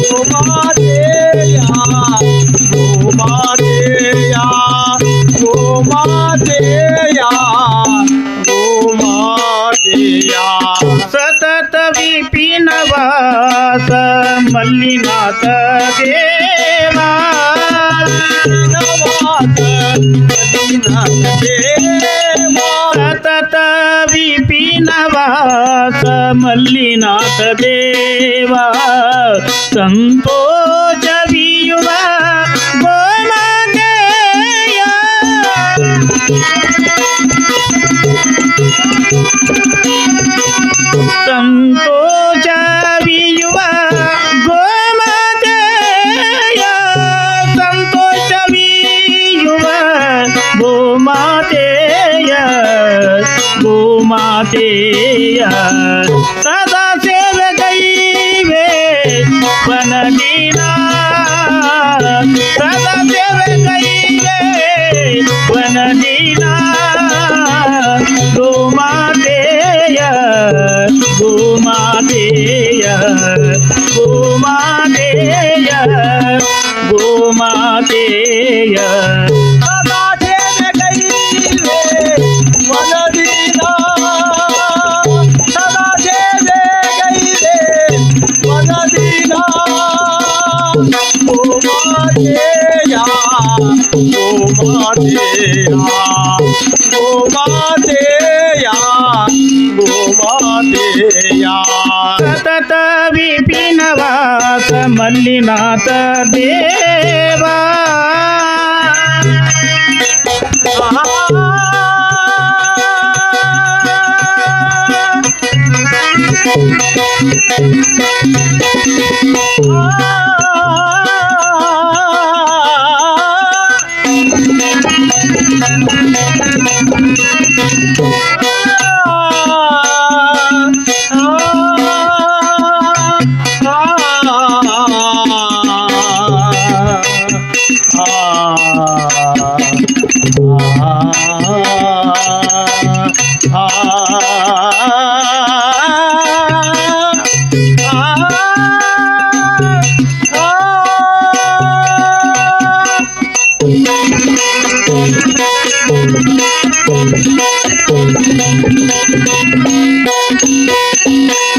ಗೋಮಾತೆಯ ಗೋಮಾತೆಯ ಗೋಮಾತೆಯ ಗೋಮಾತೆಯ ಸತತ ವಿಪಿನವಾಸ ಮಲ್ಲಿನಾಥ ದೇವ ಸತತ ವಿಪಿನವಾಸ ಮಲ್ಲಿನಾಥ ದೇವ ಸಂತೋಷವಿಯುವ ಗೋಮಾತೆಯ ಸಂತೋಷವಿಯುವ ಗೋಮಾತೆಯ ಸಂತೋಷವಿಯುವ ಗೋಮಾತೆಯ ಗೋಮಾತೆಯ ಸದಾ ಸೇವೆಗೈವೆ ವನದೀನ ಸದಾ ಸೇವೆಗೈವೆ ವನದೀನ ಗೋಮಾತೆಯ ಗೋಮಾತೆಯ ಗೋಮಾತೆಯ ಗೋಮಾತೆಯ ಸದಾ ಸೇವೆಗೈವೆ ವನದೀನ ಸದಾ ಸೇವೆಗೈವೆ ವನದೀನ ಗೋಮಾತೆಯ ಗೋಮಾತೆಯ ಗೋಮಾತೆಯ ಗೋಮಾತೆಯ ಸತತ ವಿಪಿನವಾಸ ಮಲ್ಲಿನಾಥ ದೇವ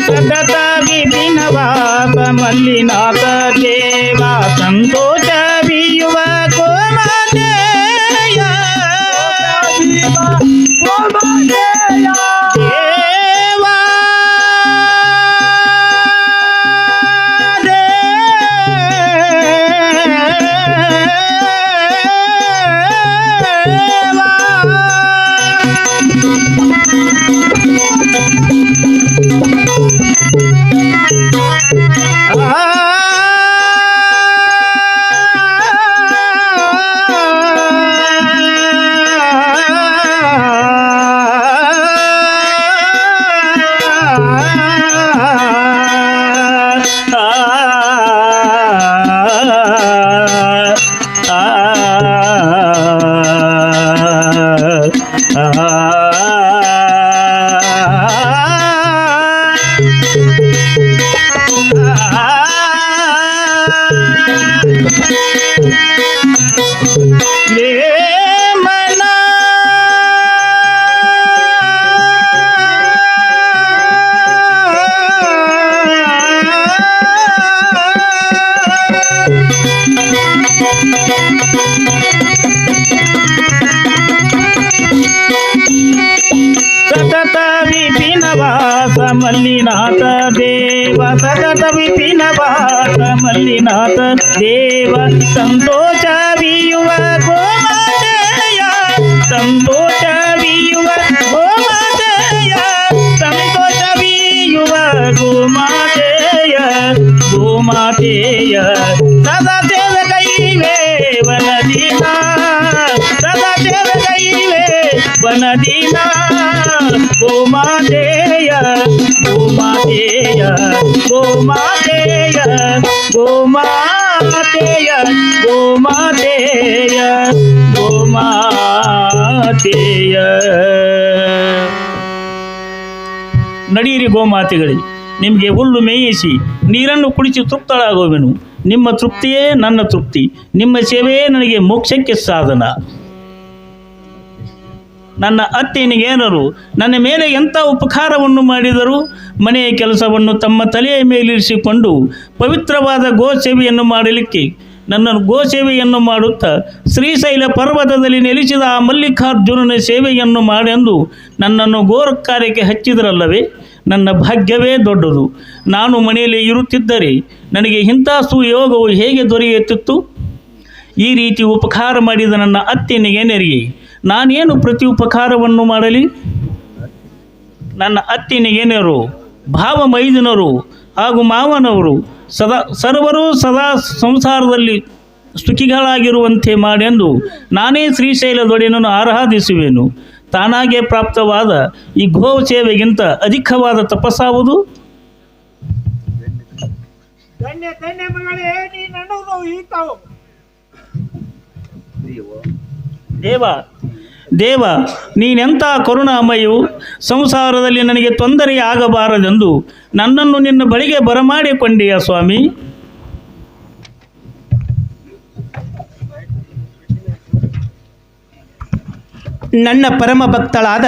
ಸತತ ವಿಪಿನವಾಸ ಮಲ್ಲಿನಾಥ ದೇವ ಸಂತೋಷವಿಯುವ ಗೋಮಾತೆಯ ಗೋಮಾತೆಯ ದೇವ ಸತತ ವಿಪಿನವಾಸ ಮಲ್ಲಿನಾಥ ದೇವ ಸತತ ವಿಪಿನವಾಸ ಮಲ್ಲಿನಾಥ ದೇವ ಸಂತೋಷವಿಯುವ ಗೋಮಾತೆಯ ಸಂತೋಷವಿಯುವ ಗೋಮಾತೆಯ ಸಂತೋಷವಿಯುವ ಗೋಮಾತೆಯ ಗೋಮಾತೆಯ ಸದಾ ಸೇವೆಗೈವೆ ವನದೀನ ಸದಾ ಸೇವೆಗೈವೆ ವನದೀನ ಗೋಮಾತೆಯ ಗೋಮಾತೆಯ ಗೋಮಾತೆಯ ಗೋಮಾತೆಯ ಗೋಮಾತೆಯ ಗೋಮಾತೆಯ ನಡೀರಿ ಗೋಮಾತೆಗಳಿಗೆ. ನಿಮಗೆ ಹುಲ್ಲು ಮೇಯಿಸಿ ನೀರನ್ನು ಕುಡಿಸಿ ತೃಪ್ತಳಾಗುವೆನು. ನಿಮ್ಮ ತೃಪ್ತಿಯೇ ನನ್ನ ತೃಪ್ತಿ, ನಿಮ್ಮ ಸೇವೆಯೇ ನನಗೆ ಮೋಕ್ಷಕ್ಕೆ ಸಾಧನ. ನನ್ನ ಅತ್ತೆನಿಗೇನರು ನನ್ನ ಮೇಲೆ ಎಂಥ ಉಪಕಾರವನ್ನು ಮಾಡಿದರು. ಮನೆಯ ಕೆಲಸವನ್ನು ತಮ್ಮ ತಲೆಯ ಮೇಲಿರಿಸಿಕೊಂಡು ಪವಿತ್ರವಾದ ಗೋಸೇವೆಯನ್ನು ಮಾಡಲಿಕ್ಕೆ ನನ್ನನ್ನು ಗೋಸೇವೆಯನ್ನು ಮಾಡುತ್ತಾ ಶ್ರೀಶೈಲ ಪರ್ವತದಲ್ಲಿ ನೆಲೆಸಿದ ಆ ಮಲ್ಲಿಕಾರ್ಜುನನ ಸೇವೆಯನ್ನು ಮಾಡೆಂದು ನನ್ನನ್ನು ಗೋರಕಾರ್ಯಕ್ಕೆ ಹಚ್ಚಿದರಲ್ಲವೇ. ನನ್ನ ಭಾಗ್ಯವೇ ದೊಡ್ಡದು. ನಾನು ಮನೆಯಲ್ಲಿ ಇರುತ್ತಿದ್ದರೆ ನನಗೆ ಇಂಥ ಸುಯೋಗವು ಹೇಗೆ ದೊರೆಯುತ್ತಿತ್ತು. ಈ ರೀತಿ ಉಪಕಾರ ಮಾಡಿದ ನನ್ನ ಅತ್ತೆನಿಗೇನರಿಗೆ ನಾನೇನು ಪ್ರತಿ ಉಪಕಾರವನ್ನು ಮಾಡಲಿ. ನನ್ನ ಅತ್ತಿನಿಗೇನರು ಭಾವ ಮೈದುನರು ಹಾಗೂ ಮಾವನವರು ಸರ್ವರೂ ಸದಾ ಸಂಸಾರದಲ್ಲಿ ಸುಖಿಗಳಾಗಿರುವಂತೆ ಮಾಡೆಂದು ನಾನೇ ಶ್ರೀಶೈಲದೊಡೆಯನನ್ನು ಆರಾಧಿಸುವೆನು. ತಾನಾಗೆ ಪ್ರಾಪ್ತವಾದ ಈ ಗೋ ಸೇವೆಗಿಂತ ಅಧಿಕವಾದ ತಪಸ್ಸಾವುದು. ದೇವ ನೀನೆಂಥ ಕರುಣಾಮಯವು. ಸಂಸಾರದಲ್ಲಿ ನನಗೆ ತೊಂದರೆ ಆಗಬಾರದೆಂದು ನನ್ನನ್ನು ನಿನ್ನ ಬಳಿಗೆ ಬರಮಾಡಿಕೊಂಡೆಯ ಸ್ವಾಮಿ. ನನ್ನ ಪರಮ ಭಕ್ತಳಾದ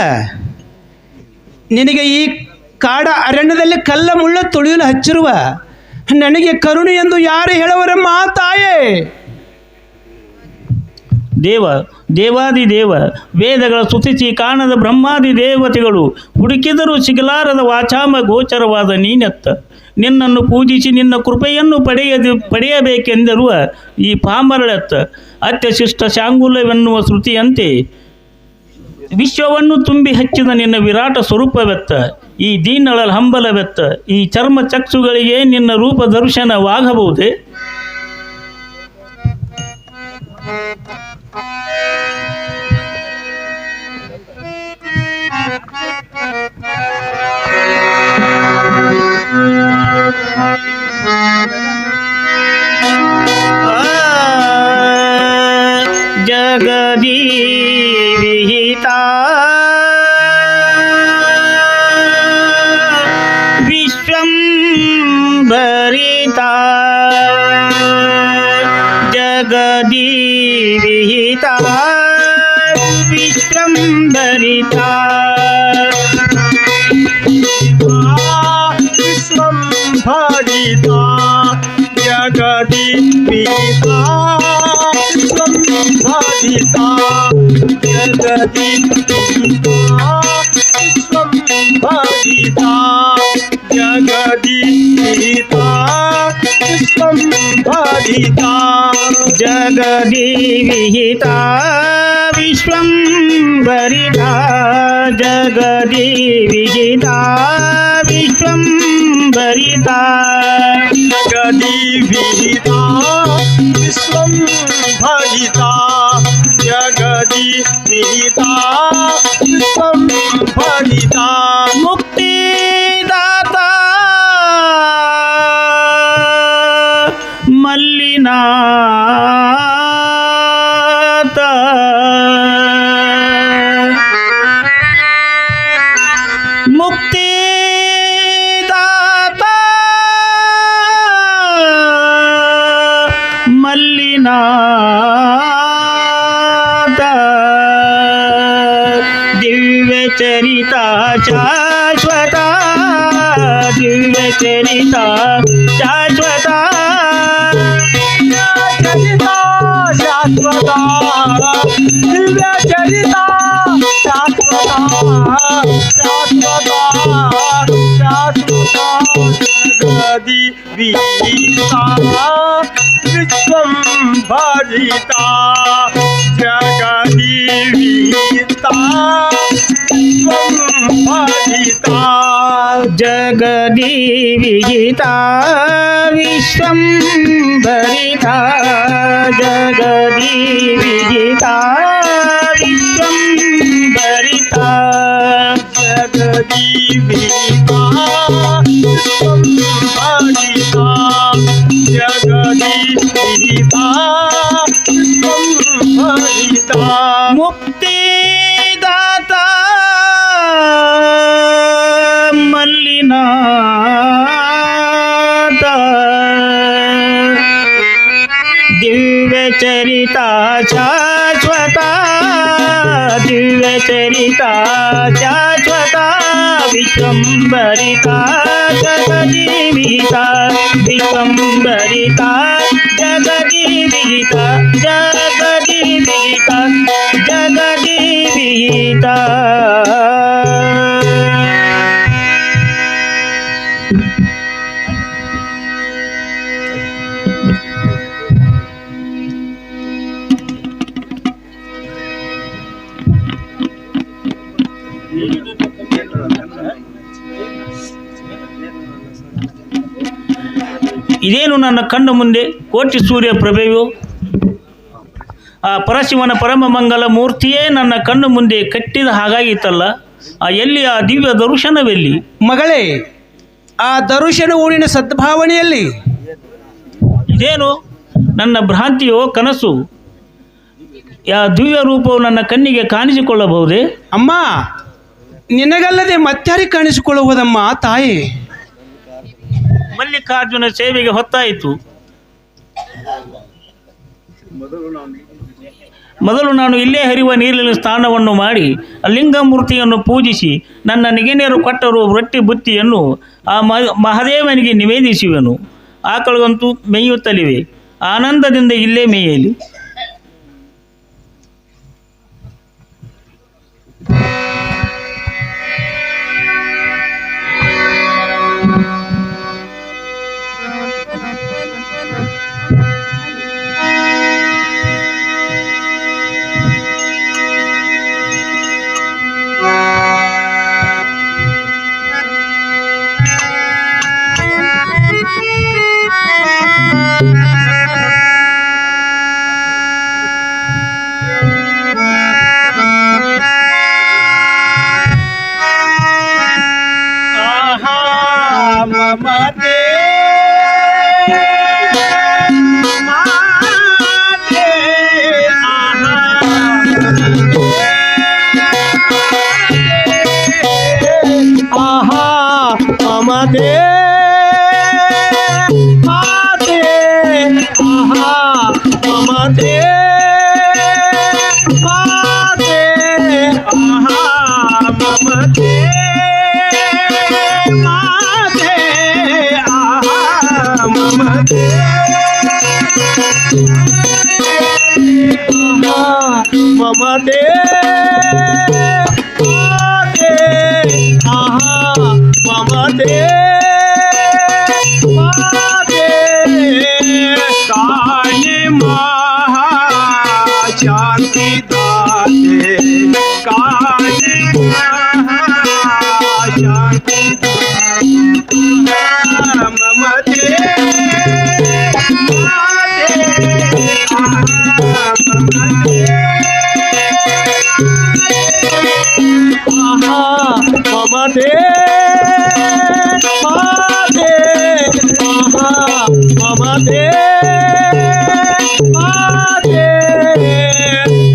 ನಿನಗೆ ಈ ಕಾಡ ಅರಣ್ಯದಲ್ಲಿ ಕಲ್ಲ ಮುಳ್ಳ ತುಳಿಯಲು ಹಚ್ಚಿರುವ ನನಗೆ ಎಂದು ಯಾರು ಹೇಳುವರಮ್ಮ ತಾಯೇ. ದೇವಾದಿದೇವ ವೇದಗಳ ಸ್ತುತಿಸಿ ಕಾಣದ ಬ್ರಹ್ಮಾದಿ ದೇವತೆಗಳು ಹುಡುಕಿದರೂ ಸಿಗಲಾರದ ವಾಚಾಮ ಗೋಚರವಾದ ನೀನೆತ್ತ. ನಿನ್ನನ್ನು ಪೂಜಿಸಿ ನಿನ್ನ ಕೃಪೆಯನ್ನು ಪಡೆಯಬೇಕೆಂದಿರುವ ಈ ಪಾಮರಳೆತ್ತ. ಅತ್ಯಶಿಷ್ಟ ಶಾಂಗುಲವೆನ್ನುವ ಶ್ರುತಿಯಂತೆ ವಿಶ್ವವನ್ನು ತುಂಬಿ ಹಚ್ಚಿದ ನಿನ್ನ ವಿರಾಟ ಸ್ವರೂಪವೆತ್ತ. ಈ ದೀನಳ ಹಂಬಲವೆತ್ತ. ಈ ಚರ್ಮ ಚಕ್ಷುಗಳಿಗೆ ನಿನ್ನ ರೂಪ ದರ್ಶನವಾಗಬಹುದೇ. ಜಗದೀ ವಿಹಿತಾ ವಿಶ್ವಂಭರಿತಾ ಜಗದೀ ವಿಹಿತಾ ವಿಶ್ವಂಭರಿತಾ विश्वंभरिता जगति विहिता विश्वंभरिता जगति विहिता विश्वंभरिता जगति विहिता विश्वंभरिता जगदी विहिता विश्वंभरिता जगदी विहिता विश्वंभरिता जगति विहिता विश्वंभरिता जगति विहिता विश्वंभरिता मुक्तिदाता मल्लिनाथ मुक्तिदाता मल्लिनाथ दिव्य चरिता शाश्वता दिव्य चरिता शाश्वता चरिता शाश्वता दिव्य चरिता शाश्वता शाश्वता शाश्वता जगति विहिता विश्वंभरिता जगति विहिता विश्वंभरिता जगदी विहिता विश्वंभरिता जगदी विहिता विश्वंभरिता जगति विहिता विश्वंभरिता जगति विहिता विश्वंभरिता मुक्तिदाता मल्लिनाथ ಚರಿತಾ ಶಾಶ್ವತ ದಿವ್ಯ ಚರಿತಾ ಶಾಶ್ವತ ವಿಶ್ವಂಬರಿತ ಜಗಜೀವಿತ ವಿಶ್ವಂಬರಿತ ಜಗಜೀವಿತ ಜಗಜೀವಿತ ಜಗಜೀವಿತ. ಇದೇನು ನನ್ನ ಕಣ್ಣ ಮುಂದೆ ಕೋಟಿ ಸೂರ್ಯ ಪ್ರಭೆಯು ಆ ಪರಶಿವನ ಪರಮ ಮಂಗಲ ಮೂರ್ತಿಯೇ ನನ್ನ ಕಣ್ಣು ಮುಂದೆ ಕಟ್ಟಿದ ಹಾಗಾಗಿತ್ತಲ್ಲ. ಎಲ್ಲಿ ಆ ದಿವ್ಯ ದರ್ಶನವೆಲ್ಲಿ? ಮಗಳೇ, ಆ ದರ್ಶನ ಊರಿನ ಸದ್ಭಾವನೆಯಲ್ಲಿ ಇದೇನು ನನ್ನ ಭ್ರಾಂತಿಯೋ ಕನಸು? ಆ ದಿವ್ಯ ರೂಪವು ನನ್ನ ಕಣ್ಣಿಗೆ ಕಾಣಿಸಿಕೊಳ್ಳಬಹುದೇ? ಅಮ್ಮ, ನಿನಗಲ್ಲದೆ ಮತ್ತಾರಿಗೆ ಕಾಣಿಸಿಕೊಳ್ಳುವುದಮ್ಮ ತಾಯಿ. ಮಲ್ಲಿಕಾರ್ಜುನ ಸೇವೆಗೆ ಹೊತ್ತಾಯಿತು. ಮೊದಲು ನಾನು ಇಲ್ಲೇ ಹರಿಯುವ ನೀರಿನ ಸ್ನಾನವನ್ನು ಮಾಡಿ ಲಿಂಗಮೂರ್ತಿಯನ್ನು ಪೂಜಿಸಿ ನನ್ನ ನಿಗೆನೆಯರು ಕೊಟ್ಟರು ರೊಟ್ಟಿ ಬುತ್ತಿಯನ್ನು ಆ ಮಹಾದೇವನಿಗೆ ನಿವೇದಿಸುವೆನು. ಆಕಳುಗಂತೂ ಮೇಯುತ್ತಲಿವೆ, ಆನಂದದಿಂದ ಇಲ್ಲೇ ಮೇಯಲಿ. ಮಮತೆ ಮಮತೆ ಕಾಣೆ ಮಹಾ ಶಾಂತಿ ದಾತೆ ಕಾಣೆ ಮಹಾ ಶಾಂತಿ ಮಮತೆ ಮಮತೆ ಮಮತೆ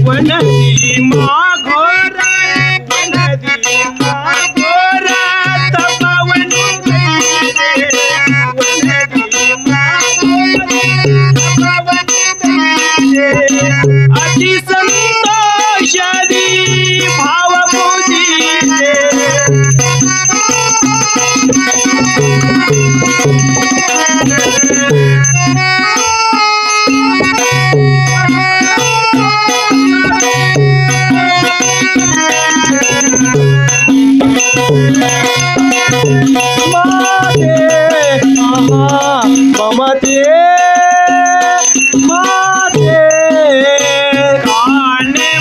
ವನದಿ ಮಾಘೋರ ವನದಿ ಮಾಘೋರ ತಪವನು ವನದಿ ಮಾಘೋರ ತಪವನು ಅತಿ ಸಂತೋಷದಿ ಭಾವ ಪೂಜಿಸೆ ಮಮತೆ ಮಾತೆ ಕಾಣೆ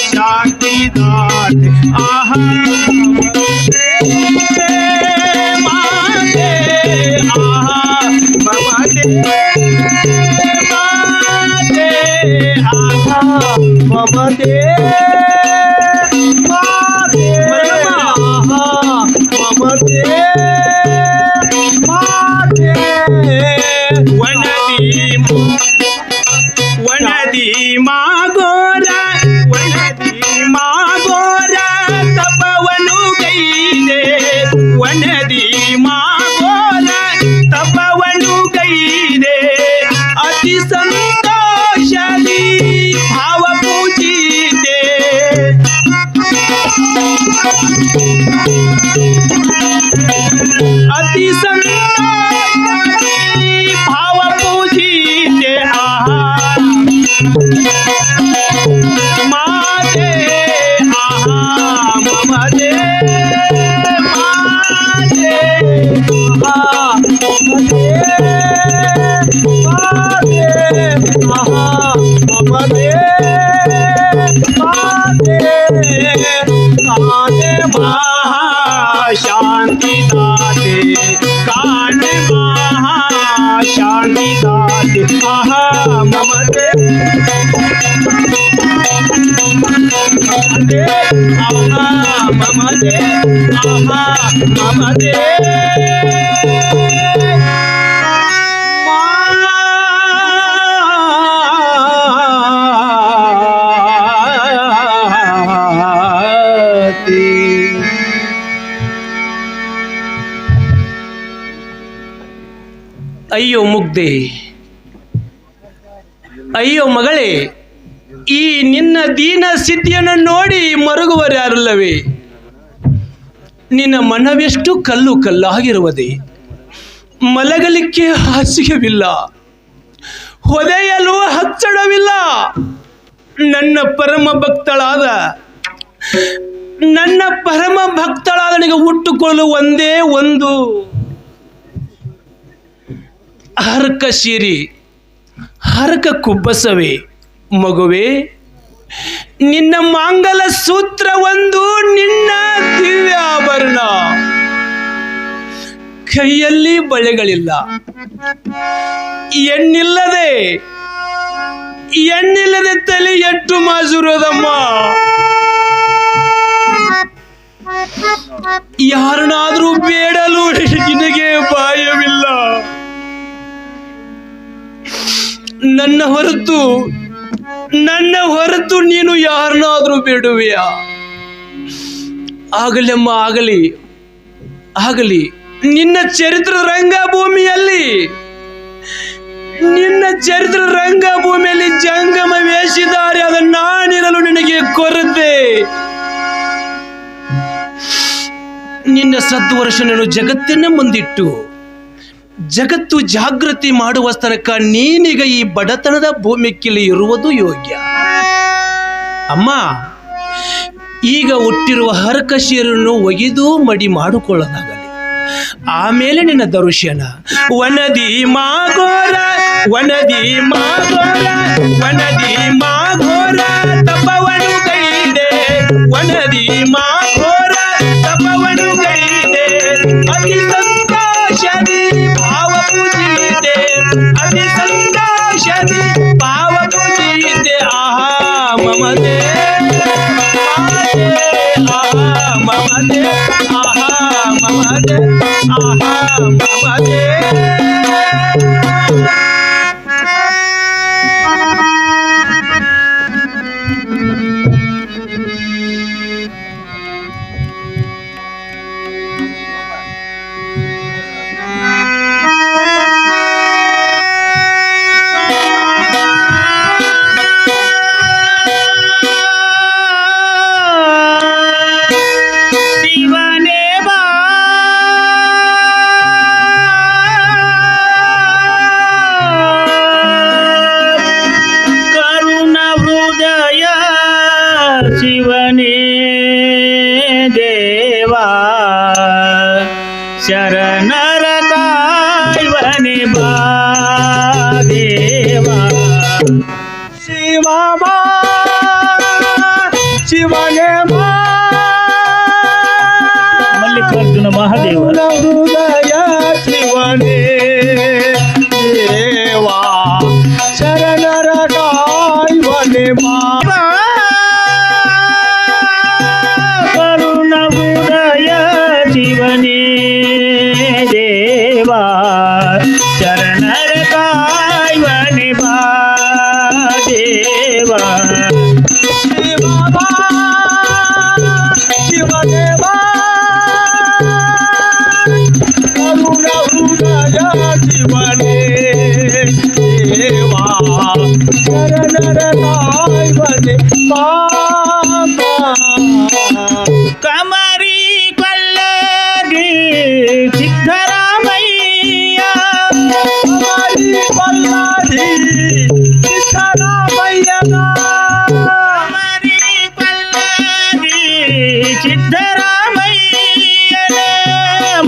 ಶಾಂತಿ ದಾತೆ ಆಹಾ ಮಾತೆ ಆಹಾ ಮಮತೆ ಮಾತೆ ಆಹಾ ಮಮತೆ ಮಾತೆ ಆಹಾ अति संतोषी भाव पूजिते आहा माते आहा मम दे माते आहा मम दे माते आहा मम दे माते काने महा शांति दाते काने महा शांति दाते आहा मम दे आहा मम दे आहा मम दे ಅಯ್ಯೋ ಮುಗ್ಧೆ, ಅಯ್ಯೋ ಮಗಳೇ, ಈ ನಿನ್ನ ದೀನ ಸ್ಥಿತಿಯನ್ನು ನೋಡಿ ಮರುಗುವರ್ಯಾರಲ್ಲವೇ? ನಿನ್ನ ಮನವೆಷ್ಟು ಕಲ್ಲು ಕಲ್ಲಾಗಿರುವುದೇ, ಮಲಗಲಿಕ್ಕೆ ಹಾಸಿಗೆವಿಲ್ಲ, ಹೊದೆಯಲು ಹಚ್ಚಡವಿಲ್ಲ. ನನ್ನ ಪರಮ ಭಕ್ತಳಾದ ನನಗೆ ಹುಟ್ಟುಕೊಳ್ಳಲು ಒಂದೇ ಒಂದು ಹರಕ ಸೀರೆ, ಹರಕ ಕುಬ್ಬಸವೇ. ಮಗುವೆ, ನಿನ್ನ ಮಾಂಗಲ ಸೂತ್ರ ಒಂದು, ನಿನ್ನ ದಿವ್ಯಾಭರಣ. ಕೈಯಲ್ಲಿ ಬಳೆಗಳಿಲ್ಲ, ಎಣ್ಣಿಲ್ಲದೆ ತಲೆ ಎಟ್ಟು ಮಾಸುರೋದಮ್ಮ. ಯಾರನ್ನಾದ್ರೂ ಬೇಡಲು ನಿನಗೆ ಬಾಯವಿಲ್ಲ. ನನ್ನ ಹೊರತು ನೀನು ಯಾರನ್ನಾದ್ರೂ ಬೇಡುವೆಯಾ? ಆಗಲಮ್ಮ, ಆಗಲಿ. ನಿನ್ನ ಚರಿತ್ರ ರಂಗಭೂಮಿಯಲ್ಲಿ ಜಂಗಮ ವೇಷಿದ್ದಾರೆ, ಅದನ್ನು ನಾನಿರಲು ನಿನಗೆ ಕೊರತೆ. ನಿನ್ನ ಸದ್ವರ್ಷನನ್ನು ಜಗತ್ತಿನ ಮುಂದಿಟ್ಟು ಜಗತ್ತು ಜಾಗೃತಿ ಮಾಡುವ ತನಕ ನೀನೀಗ ಈ ಬಡತನದ ಭೂಮಿಯಲ್ಲಿ ಇರುವುದು ಯೋಗ್ಯ. ಅಮ್ಮ, ಈಗ ಹುಟ್ಟಿರುವ ಹರಕಶಿಯರನ್ನು ಒಗೆದು ಮಡಿ ಮಾಡಿಕೊಳ್ಳಲಾಗಲಿ, ಆಮೇಲೆ ನಿನ್ನ ದರ್ಶನ. ವನದಿ ಮಾಗೋರ ತಪವನು ಗೈದೆ, ವನದಿ ಮಾಗೋರ ತಪವನು ಗೈದೆ. ಅತಿ ಸಂತೋಷದಿ ಭಾವ ಪೂಜಿತೆ, ಅತಿ ಸಂತೋಷದಿ ಭಾವ ಪೂಜಿತೆ. ಆಹಾ ಮಮತೆ ಆಹಾ ಮಮತೆ ಆಹಾ ಮಮತೆ ಆಹಾ ಮಮತೆ. ಶಿವನೇ ದೇವಾ ಶರಣರ ಕಾಯ್ವನೆ ಬಾ ದೇವಾ. ಶಿವಮಾ ಶಿವನೇ ಮಾ ಮಲ್ಲಿಕಾರ್ಜುನ ಮಹಾದೇವ ಹೃದಯ ಶಿವನೇ ದೇವಾ ಶರಣರ ಕಾಯ್ವನೆ ಬಾ. ಶಿವನೇ ದೇವಾ ಶರಣರ ಕಾಯ್ವನೆ ಬಾ ದೇವಾ. ಶಿವದೇವಾ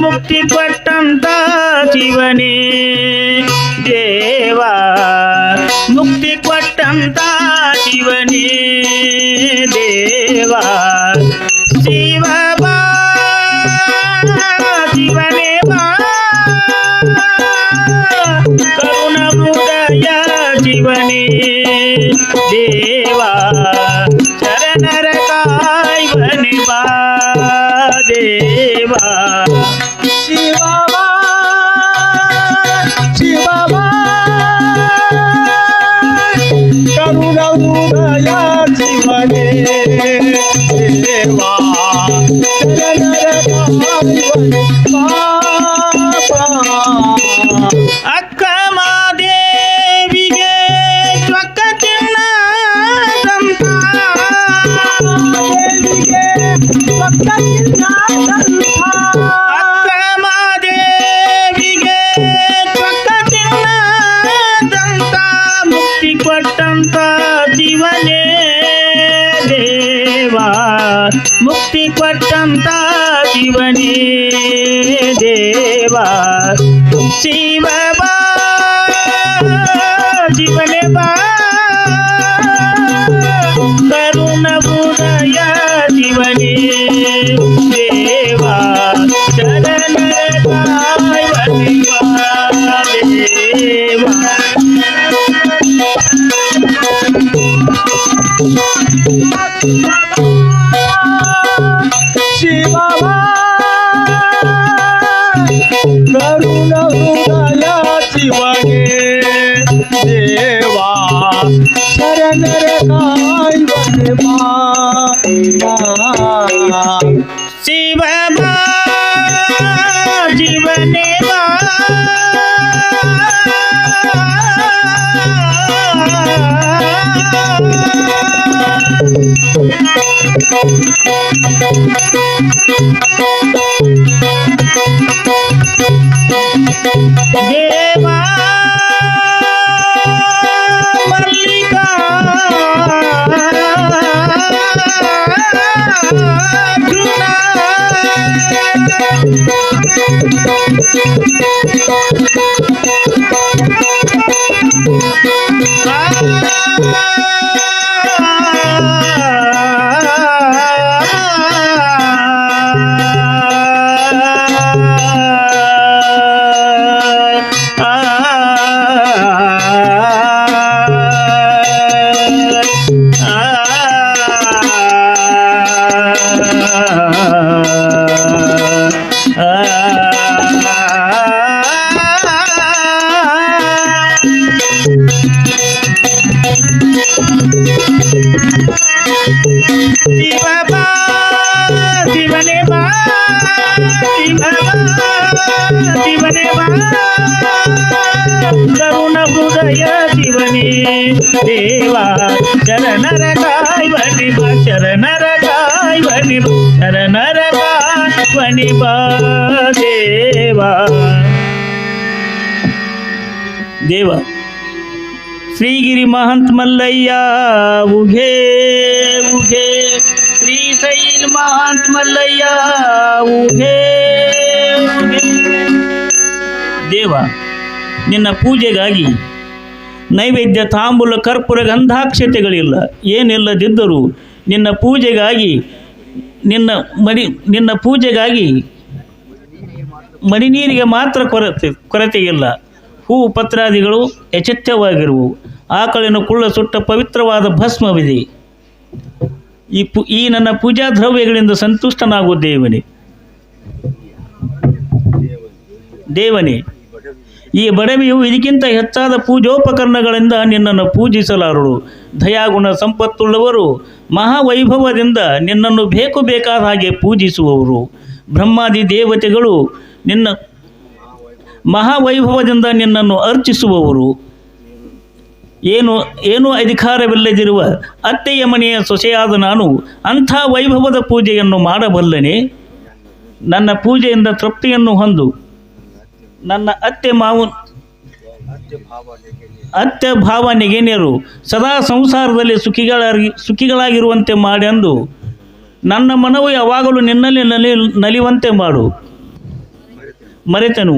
ಮುಕ್ತಿ ಕೊಟ್ಟಂತ ಶಿವನೇ ದೇವ ಮುಕ್ತಿ ಕೊಟ್ಟಂತ ಶಿವನೇ ದೇವ ಶಿವ ಬಾ ಶಿವನೇ ಬಾ ಕರುಣ ಹೃದಯ ಶಿವನೇ ದೇವ ಶರಣರ ಕಾಯ್ವನೆ ಬಾ ದೇವ ಶಿವವಾ ಶಿವವಾ ಕರುಣ ಹೃದಯ ಶಿವನೇ ದೇವಾ ಶರಣರ ಕಾಯುವನೆ ಬಾಬಾ. ಅಕ್ಕ ಮಾದೇವಿಗೆ ಚೊಕ್ಕ ಚಿನ್ನದಂತ ಅಕ್ಕ ಮಾದೇವಿಗೆ ಚೊಕ್ಕ ಚಿನ್ನದಂತ ಮುಕ್ತಿ ಕೊಟ್ಟಂತ ಶಿವನೇ ದೇವ ಮುಕ್ತಿ ಕೊಟ್ಟಂತ ಶಿವನೇ ದೇವ ಶಿವ ಬಾ ಶಿವನೇ ಬಾ ಕರುಣ ಹೃದಯ ಶಿವನೇ ದೇವ ಶರಣರ ಕಾಯ್ವನೆ ಬಾ ದೇವ ಶಿವವಾ ಕರುಣ ಹೃದಯ ಶಿವನೇ ದೇವಾ ಶರಣರ ಕಾಯ್ವನೆ ಬಾ. ಶಿವ ಬಾ ಶಿವನೇ ಬಾ ದೇವಾ ಶಿವ ಬಾ ಶಿವನೇ ಬಾ ಶಿವ ಬಾ ಶಿವನೇ ಬಾ ಕರುಣ ಹೃದಯ ಶಿವನೇ ದೇವ ಶರಣರ ಕಾಯ್ವನೆ ಬಾ ಶರಣರ ಕಾಯ್ವನೆ ಬಾ ಶರಣರ ಕಾಯ್ವನೆ ಬಾ ದೇವ ದೇವ ಶ್ರೀಗಿರಿ ಮಹಂತ ಮಲ್ಲಯ್ಯ ಉಘೇ ಉಘೇ ಶ್ರೀಶೈಲ ಮಹಂತ ಮಲ್ಲಯ್ಯ ಉಘೇ ಉಘೇ. ದೇವ ನಿನ್ನ ಪೂಜೆಗಾಗಿ ನೈವೇದ್ಯ ತಾಂಬೂಲ ಕರ್ಪೂರ ಗಂಧಾಕ್ಷತೆಗಳಿಲ್ಲ ಏನಿಲ್ಲದಿದ್ದರೂ ನಿನ್ನ ಪೂಜೆಗಾಗಿ ನಿನ್ನ ಪೂಜೆಗಾಗಿ ಮಡಿನೀರಿಗೆ ಮಾತ್ರ ಕೊರತೆ ಇಲ್ಲ. ಹೂ ಪತ್ರಾದಿಗಳು ಯಥೇಚ್ಛವಾಗಿರುವು. ಆಕಳಿನ ಕುಳ್ಳ ಸುಟ್ಟ ಪವಿತ್ರವಾದ ಭಸ್ಮವಿದೆ. ಈ ನನ್ನ ಪೂಜಾ ದ್ರವ್ಯಗಳಿಂದ ಸಂತುಷ್ಟನಾಗುವ ದೇವನೇ ಈ ಬಡವಿಯು ಇದಕ್ಕಿಂತ ಹೆಚ್ಚಾದ ಪೂಜೋಪಕರಣಗಳಿಂದ ನಿನ್ನನ್ನು ಪೂಜಿಸಲಾರಳು. ದಯಾಗುಣ ಸಂಪತ್ತುಳ್ಳವರು ಮಹಾವೈಭವದಿಂದ ನಿನ್ನನ್ನು ಬೇಕಾದ ಹಾಗೆ ಪೂಜಿಸುವವರು. ಬ್ರಹ್ಮಾದಿ ದೇವತೆಗಳು ನಿನ್ನ ಮಹಾವೈಭವದಿಂದ ನಿನ್ನನ್ನು ಅರ್ಚಿಸುವವರು. ಏನೂ ಅಧಿಕಾರವಿಲ್ಲದಿರುವ ಅತ್ತೆಯ ಮನೆಯ ಸೊಸೆಯಾದ ನಾನು ಅಂಥ ವೈಭವದ ಪೂಜೆಯನ್ನು ಮಾಡಬಲ್ಲನೆ? ನನ್ನ ಪೂಜೆಯಿಂದ ತೃಪ್ತಿಯನ್ನು ಹೊಂದು ನನ್ನ ಅತ್ತೆ ಭಾವ ನೆಗೆನೆಯರು ಸದಾ ಸಂಸಾರದಲ್ಲಿ ಸುಖಿಗಳಾಗಿರುವಂತೆ ಮಾಡೆಂದು ನನ್ನ ಮನವು ಯಾವಾಗಲೂ ನಿನ್ನಲ್ಲಿ ನಲಿಯುವಂತೆ ಮಾಡು. ಮರೆತನು.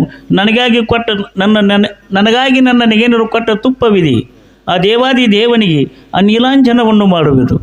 ನನಗಾಗಿ ನನ್ನ ನೆಗೆನರು ಕೊಟ್ಟ ತುಪ್ಪವಿದೆ. ಆ ದೇವಾದಿ ದೇವನಿಗೆ ಆ ನೀಲಾಂಜನವನ್ನು ಮಾಡುವುದು.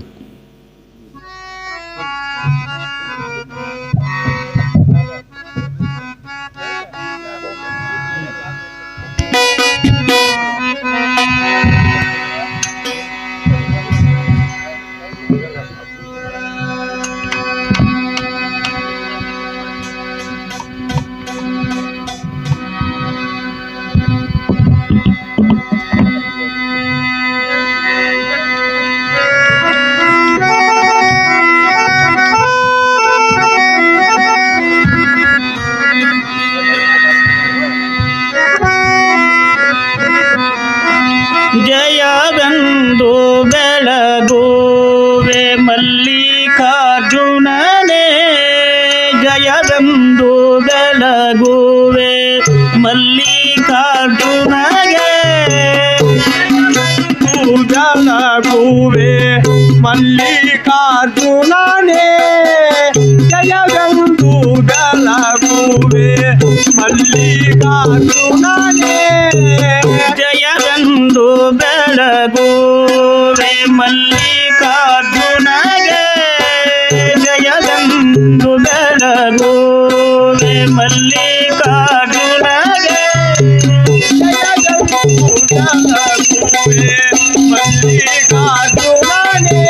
ಜಯವೆಂದು ಬೆಳಗುವೆ ಮಲ್ಲಿಕಾರ್ಜುನನೇ, ಜಯವೆಂದು ಬೆಳಗುವೆ ಮಲ್ಲಿಕಾರ್ಜುನಗೆ, ಬೆಳಗುವೆ ಮಲ್ಲಿಕಾರ್ಜುನನೇ, ಜಯವೆಂದು ಬೆಳಗುವೆ ಮಲ್ಲಿಕಾರ್ಜುನನೇ, ಜಯವೆಂದು ಬೆಳಗುವೆ ಮಲ್ಲಿಕಾರ್ಜುನಗೆ, ಜಯವೆಂದು ಬೆಳಗುವೆ ಮಲ್ಲಿಕಾರ್ಜುನಗೆ, ಬೆಳಗುವೆ ಮಲ್ಲಿಕಾರ್ಜುನನೇ,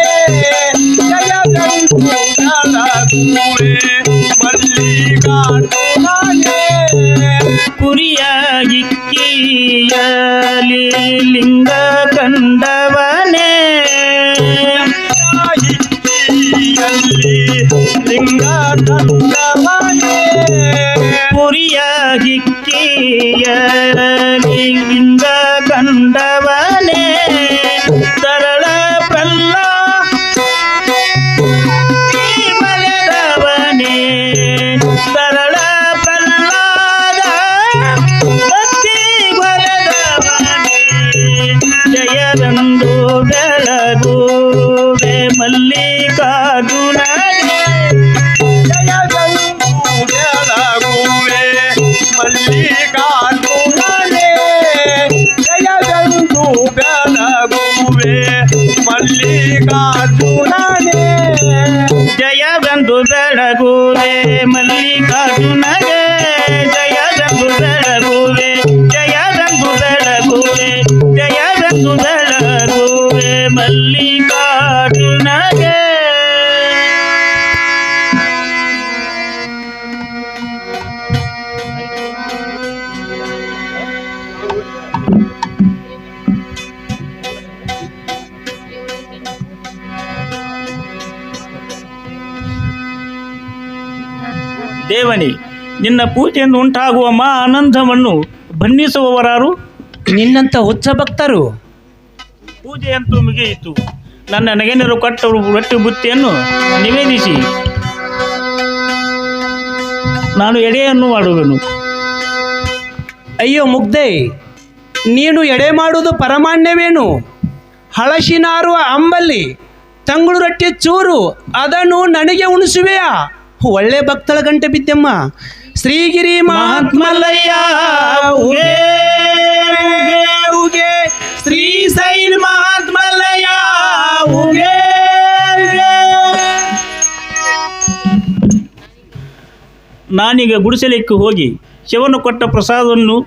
ಜಯವೆಂದು ಬೆಳಗುವೆ ಮಲ್ಲಿಕಾರ್ಜುನನೇ, ಕುರಿಯ ಇಕ್ಕಿಯಲಿ ಲಿಂಗ ಕಂಡವನೇ, ಇಕ್ಕಿಯಲ್ಲಿ ಲಿಂಗ ಕಂಡವನೇ, ಕುರಿಯ ಇಕ್ಕಿಯಲಿ ಲಿಂಗ ಕಂಡವನೇ, ತರಳ ಬಲೆದವನೇ, ತರಳ ಪ್ರಹ್ಲಾದ ಭಕ್ತಿ ಬಲೆದವನೇ, ಜಯವೆಂದು ಬೆಳಗುವೆ ಮಲ್ಲಿಕಾರ್ಜುನನೇ, ಜಯವೆಂದು ಬೆಳಗುವೆ ಮಲ್ಲಿಕಾರ್ಜುನನೇ, ಜಯವೆಂದು ಬೆಳಗುವೆ ಮಲ್ಲಿಕಾರ್ಜುನನೇ, ಜಯವೆಂದು ಬೆಳಗುವೆ ಮಲ್ಲಿಕಾರ್ಜುನಗೆ, ಜಯವೆಂದು ಬೆಳಗುವೆ, ಜಯವೆಂದು ಬೆಳಗುವೆ, ಜಯವೆಂದು ಬೆಳಗುವೆ ಮಲ್ಲಿಕಾರ್ಜುನಗೆ. ದೇವನೇ, ನಿನ್ನ ಪೂಜೆಯಿಂದ ಉಂಟಾಗುವ ಆನಂದವನ್ನು ಬಣ್ಣಿಸುವವರಾರು? ನಿನ್ನಂಥ ಹುಚ್ಚ ಭಕ್ತರು. ಪೂಜೆಯಂತೂ ಮುಗಿಯಿತು. ನನ್ನ ನೆಗೆನರು ಕೊಟ್ಟವರು ರೊಟ್ಟಿ ಬುತ್ತಿಯನ್ನು ನಿವೇದಿಸಿ ನಾನು ಎಡೆಯನ್ನು ಮಾಡುವೆನು. ಅಯ್ಯೋ ಮುಗ್ಧೆ, ನೀನು ಎಡೆ ಮಾಡುವುದು ಪರಮಾನ್ಯವೇನು? ಹಳಸಿನಾರುವ ಅಂಬಲ್ಲಿ ತಂಗುಳು ರೊಟ್ಟಿ ಚೂರು ಅದನ್ನು ನನಗೆ ಉಣಿಸುವೆಯಾ? ಒಳ್ಳೆ ಭಕ್ತಳ ಗಂಟೆ ಬಿದ್ದೆಮ್ಮ. ಶ್ರೀಗಿರಿ ಮಹಾತ್ಮಲ್ಲಯ್ಯ ಉಗೆ ಉಗೆ ಉಗೆ, ಶ್ರೀಶೈಲ ಮಹಾತ್ಮಲ್ಲಯ್ಯ ಉಗೆ ಉಗೆ. ನಾನೀಗ ಗುಡಿಸಲಿಕ್ಕೆ ಹೋಗಿ ಶಿವನು ಕೊಟ್ಟ ಪ್ರಸಾದವನ್ನು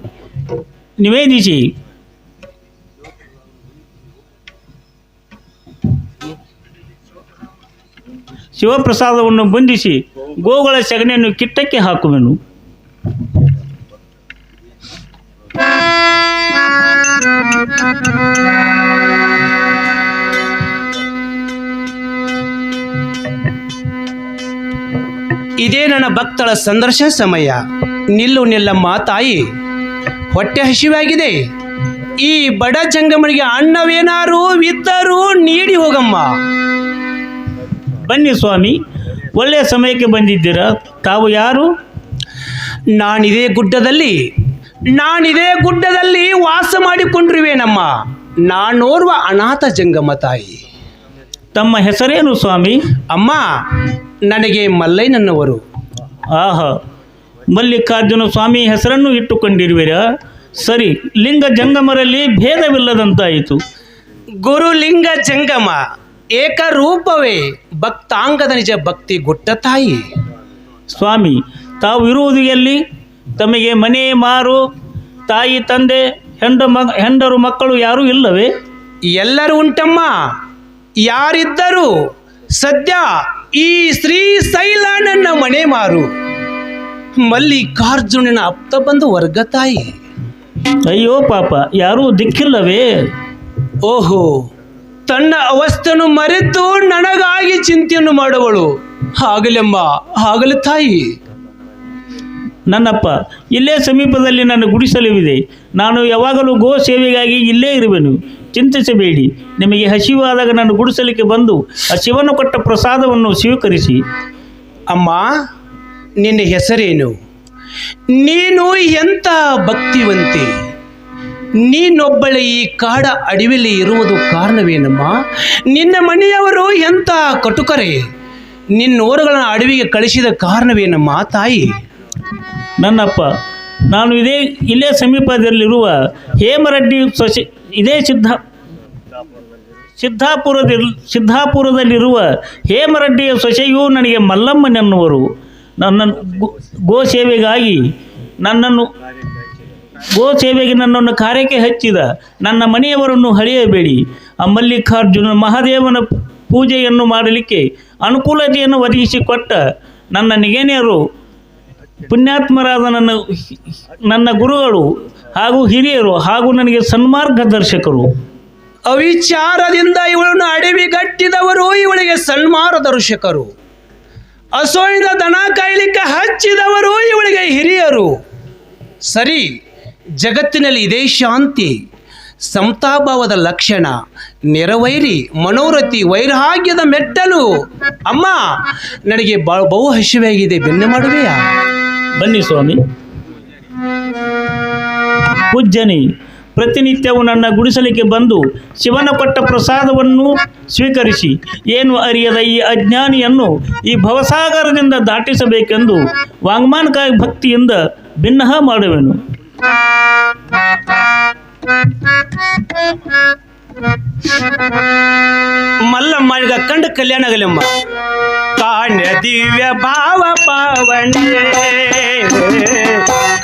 ನಿವೇದಿಸಿ ಶಿವಪ್ರಸಾದವನ್ನು ಬಂಧಿಸಿ ಗೋಗಳ ಸಗಣಿಯನ್ನು ಕಿಟ್ಟಕ್ಕೆ ಹಾಕುವೆನು. ಇದೇ ನನ್ನ ಭಕ್ತಳ ಸಂದರ್ಶನ ಸಮಯ. ನಿಲ್ಲು ನಿಲ್ಲಮ್ಮ ತಾಯಿ, ಹೊಟ್ಟೆ ಹಸಿವಾಗಿದೆ. ಈ ಬಡ ಜಂಗಮನಿಗೆ ಅನ್ನವೇನಾರು ಇದ್ದರೂ ನೀಡಿ ಹೋಗಮ್ಮ. ಬನ್ನಿ ಸ್ವಾಮಿ, ಒಳ್ಳೆಯ ಸಮಯಕ್ಕೆ ಬಂದಿದ್ದೀರಾ. ತಾವು ಯಾರು? ನಾನಿದೇ ಗುಡ್ಡದಲ್ಲಿ ವಾಸ ಮಾಡಿಕೊಂಡಿರುವೇನಮ್ಮ. ನಾನೋರ್ವ ಅನಾಥ ಜಂಗಮ ತಾಯಿ. ತಮ್ಮ ಹೆಸರೇನು ಸ್ವಾಮಿ? ಅಮ್ಮ, ನನಗೆ ಮಲ್ಲಯ್ಯನವರು. ಆಹಾ, ಮಲ್ಲಿಕಾರ್ಜುನ ಸ್ವಾಮಿ ಹೆಸರನ್ನು ಇಟ್ಟುಕೊಂಡಿರುವಿರಾ? ಸರಿ, ಲಿಂಗ ಜಂಗಮರಲ್ಲಿ ಭೇದವಿಲ್ಲದಂತಾಯಿತು. ಗುರುಲಿಂಗ ಜಂಗಮ ಏಕರೂಪವೇ ಭಕ್ತಾಂಗದ ನಿಜ ಭಕ್ತಿ ಗುಟ್ಟ ತಾಯಿ. ಸ್ವಾಮಿ, ತಾವು ಇರುವುದು ಎಲ್ಲಿ? ತಮಗೆ ಮನೆ ಮಾರು, ತಾಯಿ ತಂದೆ, ಹೆಂಡರು ಮಕ್ಕಳು ಯಾರೂ ಇಲ್ಲವೇ? ಎಲ್ಲರೂ ಉಂಟಮ್ಮ. ಯಾರಿದ್ದರೂ ಸದ್ಯ ಈ ಶ್ರೀಶೈಲ ನನ್ನ ಮನೆ ಮಾರು, ಮಲ್ಲಿಕಾರ್ಜುನನ ಆಪ್ತ ಬಂದು ವರ್ಗ ತಾಯಿ. ಅಯ್ಯೋ ಪಾಪ, ಯಾರೂ ದಿಕ್ಕಿಲ್ಲವೇ? ಓಹೋ, ತನ್ನ ಅವಸ್ಥೆಯನ್ನು ಮರೆತು ನನಗಾಗಿ ಚಿಂತೆಯನ್ನು ಮಾಡುವಳು. ಆಗಲೆಮ್ಮ, ಆಗಲಿ ತಾಯಿ. ನನ್ನಪ್ಪ, ಇಲ್ಲೇ ಸಮೀಪದಲ್ಲಿ ನನ್ನ ಗುಡಿಸಲುವಿದೆ. ನಾನು ಯಾವಾಗಲೂ ಗೋ ಸೇವೆಗಾಗಿ ಇಲ್ಲೇ ಇರುವೆನು. ಚಿಂತಿಸಬೇಡಿ. ನಿಮಗೆ ಹಸಿವಾದಾಗ ನನ್ನ ಗುಡಿಸಲಿಕ್ಕೆ ಬಂದು ಆ ಶಿವನು ಕೊಟ್ಟ ಪ್ರಸಾದವನ್ನು ಸ್ವೀಕರಿಸಿ. ಅಮ್ಮ, ನಿನ್ನ ಹೆಸರೇನು? ನೀನು ಎಂಥ ಭಕ್ತಿವಂತೆ. ನೀನೊಬ್ಬಳೆ ಈ ಕಾಡ ಅಡವಿಯಲ್ಲಿ ಇರುವುದು ಕಾರಣವೇನಮ್ಮ? ನಿನ್ನ ಮನೆಯವರು ಎಂಥ ಕಟುಕರೇ. ನಿನ್ನೋರುಗಳನ್ನು ಅಡವಿಗೆ ಕಳಿಸಿದ ಕಾರಣವೇನಮ್ಮ ತಾಯಿ? ನನ್ನಪ್ಪ, ನಾನು ಇಲ್ಲೇ ಸಮೀಪದಲ್ಲಿರುವ ಹೇಮರೆಡ್ಡಿ ಸೊಸೆ, ಇದೇ ಸಿದ್ದಾಪುರದಲ್ಲಿರುವ ಹೇಮರೆಡ್ಡಿಯ ಸೊಸೆಯು ನನಗೆ ಮಲ್ಲಮ್ಮನೆನ್ನುವರು. ಗೋ ಸೇವೆಗೆ ನನ್ನನ್ನು ಕಾರ್ಯಕ್ಕೆ ಹಚ್ಚಿದ ನನ್ನ ಮನೆಯವರನ್ನು ಹಳೆಯಬೇಡಿ. ಆ ಮಲ್ಲಿಕಾರ್ಜುನ ಮಹಾದೇವನ ಪೂಜೆಯನ್ನು ಮಾಡಲಿಕ್ಕೆ ಅನುಕೂಲತೆಯನ್ನು ಒದಗಿಸಿಕೊಟ್ಟ ನನ್ನ ನಿಗೇನಿಯರು, ಪುಣ್ಯಾತ್ಮರಾದ ನನ್ನ ಗುರುಗಳು ಹಾಗೂ ಹಿರಿಯರು ಹಾಗೂ ನನಗೆ ಸನ್ಮಾರ್ಗದರ್ಶಕರು. ಅವಿಚಾರದಿಂದ ಇವಳನ್ನು ಅಡವಿಗಟ್ಟಿದವರು ಇವಳಿಗೆ ಸನ್ಮಾರ್ಗದರ್ಶಕರು. ಅಸೋಯಿಂದ ದನ ಕಾಯಲಿಕ್ಕೆ ಹಚ್ಚಿದವರು ಇವಳಿಗೆ ಹಿರಿಯರು. ಸರಿ, ಜಗತ್ತಿನಲ್ಲಿ ಇದೇ ಶಾಂತಿ, ಸಮತಾಭಾವದ ಲಕ್ಷಣ. ನೆರವೈರಿ ಮನೋರಥಿ ವೈರಾಗ್ಯದ ಮೆಟ್ಟಲು. ಅಮ್ಮ, ನನಗೆ ಬಹು ಹಸಿವಾಗಿದೆ, ಬೆನ್ನು ಮಾಡುವೆಯಾ? ಬನ್ನಿ ಸ್ವಾಮಿ. ಪೂಜ್ಯನಿ, ಪ್ರತಿನಿತ್ಯವೂ ನನ್ನ ಗುಡಿಸಲಿಕ್ಕೆ ಬಂದು ಶಿವನ ಕೊಟ್ಟ ಪ್ರಸಾದವನ್ನು ಸ್ವೀಕರಿಸಿ ಏನು ಅರಿಯದ ಈ ಅಜ್ಞಾನಿಯನ್ನು ಈ ಭವಸಾಗರದಿಂದ ದಾಟಿಸಬೇಕೆಂದು ವಾಂಗ್ಮಾನಕಾಯಿ ಭಕ್ತಿಯಿಂದ ಭಿನ್ನಹ ಮಾಡುವೆನು. ಮಲ್ಲಮ್ಮ ಈಗ ಕಂಡ ಕಲ್ಯಾಣ ಆಗಲಮ್ಮ. ಕಾಣ್ಯ ದಿವ್ಯ ಭಾವ ಪಾವನೆ,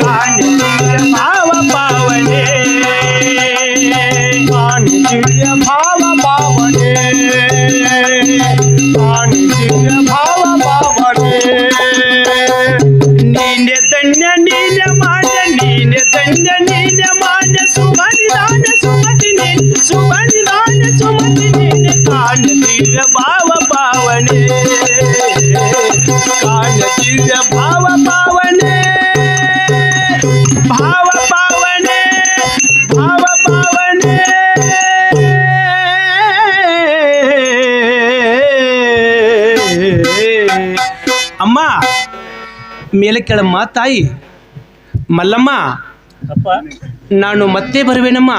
ಕಾಣ್ಯ ದಿವ್ಯ ಭಾವ ಪಾವನೆ, ಕಾಣ್ಯ ದಿವ್ಯ ಭಾವ ಪಾವನೆ, ಕಾಣ್ಯ ದಿವ್ಯ ಭಾವ ಪಾವನೆ. ನೀನೆ ಧನ್ಯ ನೀನೆ ಮಾನ್ಯ, ನೀನೆ ಧನ್ಯ ನೀನೆ ಮಾನ್ಯ, ಸುಮನಿದಾನ ಸುಮತಿನಿ, ಸುಮನಿದಾನ ಸುಮತಿನಿ, ಕಾಣ್ಯ ದಿವ್ಯ ಭಾವ ಪಾವನೆ, ಕಾಣ್ಯ ದಿವ್ಯ ಭಾವ ಪಾವನೆ, ಭಾವ ಪಾವನೆ, ಭಾವ ಪಾವನೆ. ಅಮ್ಮ, ಮೇಲೆ ಕೆಳಮ್ಮ ತಾಯಿ. ಮಲ್ಲಮ್ಮ, ಅಪ್ಪ, ನಾನು ಮತ್ತೆ ಬರುವೆನಮ್ಮ.